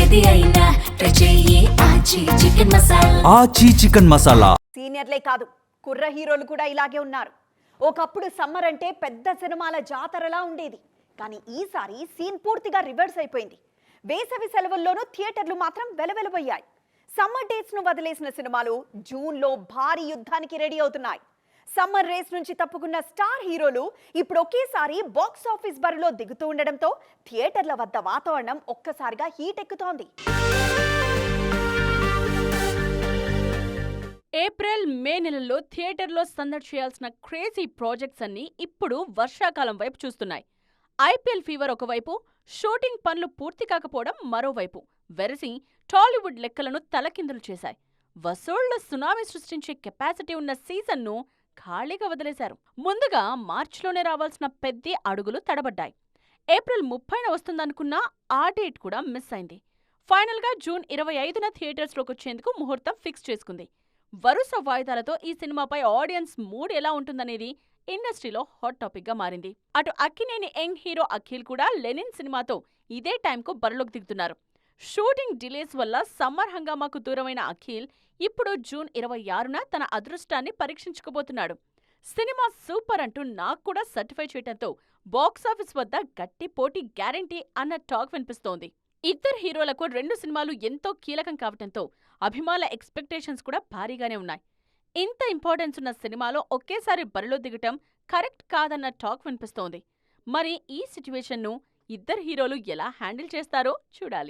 ఏది అయినా ట్రై చెయ్యి ఆచి చికెన్ మసాలా. ఆచి చికెన్ మసాలా. సీనియర్లే కాదు, కుర్ర హీరోలు కూడా ఇలాగే ఉన్నారు. ఒకప్పుడు సమ్మర్ అంటే పెద్ద సినిమాల జాతరలా ఉండేది. కానీ ఈసారి సీన్ పూర్తిగా రివర్స్ అయిపోయింది. వేసవి సెలవుల్లోనూ థియేటర్లు మాత్రం వెలవెలబోయాయి. సమ్మర్ డేట్స్ ను వదిలేసిన సినిమాలు జూన్లో భారీ యుద్ధానికి రెడీ అవుతున్నాయి. సమ్మర్ రేస్ నుంచి తప్పుకున్న స్టార్ హీరోలు ఇప్పుడు ఒకేసారి బాక్స్ ఆఫీస్ బరిలో దిగుతూ ఉండడంతో థియేటర్ల వద్ద వాతావరణం ఒక్కసారిగా హీట్ ఎక్కుతోంది. ఏప్రిల్, మే నెలల్లో థియేటర్లో సందడి చేయాల్సిన క్రేజీ ప్రాజెక్ట్స్ అన్నీ ఇప్పుడు వర్షాకాలం వైపు చూస్తున్నాయి. ఐపీఎల్ ఫీవర్ ఒకవైపు, షూటింగ్ పనులు పూర్తి కాకపోవడం మరోవైపు వెరసి టాలీవుడ్ లెక్కలను తలకిందులు చేశాయి. వసూళ్ల సునామీ సృష్టించే కెపాసిటీ ఉన్న సీజన్ను ఖాళీగా వదిలేశారు. ముందుగా మార్చిలోనే రావాల్సిన పెద్ద అడుగులు తడబడ్డాయి. ఏప్రిల్ 30న వస్తుందనుకున్నా ఆ డేట్ కూడా మిస్ అయింది. ఫైనల్గా జూన్ 25న థియేటర్స్లోకొచ్చేందుకు ముహూర్తం ఫిక్స్ చేసుకుంది. వరుస వాయిదాలతో ఈ సినిమాపై ఆడియన్స్ మూడ్ ఎలా ఉంటుందనేది ఇండస్ట్రీలో హాట్ టాపిక్ గా మారింది. అటు అక్కినేని యంగ్ హీరో అఖిల్ కూడా లెనిన్ సినిమాతో ఇదే టైంకు బరిలోకి దిగుతున్నారు. షూటింగ్ డిలేస్ వల్ల సమ్మర్ హంగామాకు దూరమైన అఖిల్ ఇప్పుడు జూన్ 26న తన అదృష్టాన్ని పరీక్షించుకోబోతున్నాడు. సినిమా సూపర్ అంటూ నాకు కూడా సర్టిఫై చేయడంతో బాక్సాఫీస్ వద్ద గట్టి పోటీ గ్యారంటీ అన్న టాక్ వినిపిస్తోంది. ఇద్దరు హీరోలకు 2 సినిమాలు ఎంతో కీలకం కావటంతో అభిమానుల ఎక్స్పెక్టేషన్స్ కూడా భారీగానే ఉన్నాయి. ఇంత ఇంపార్టెన్స్ ఉన్న సినిమాలో ఒకేసారి బరిలో దిగటం కరెక్ట్ కాదన్న టాక్ వినిపిస్తోంది. మరి ఈ సిచ్యువేషన్ను ఇద్దరు హీరోలు ఎలా హ్యాండిల్ చేస్తారో చూడాలి.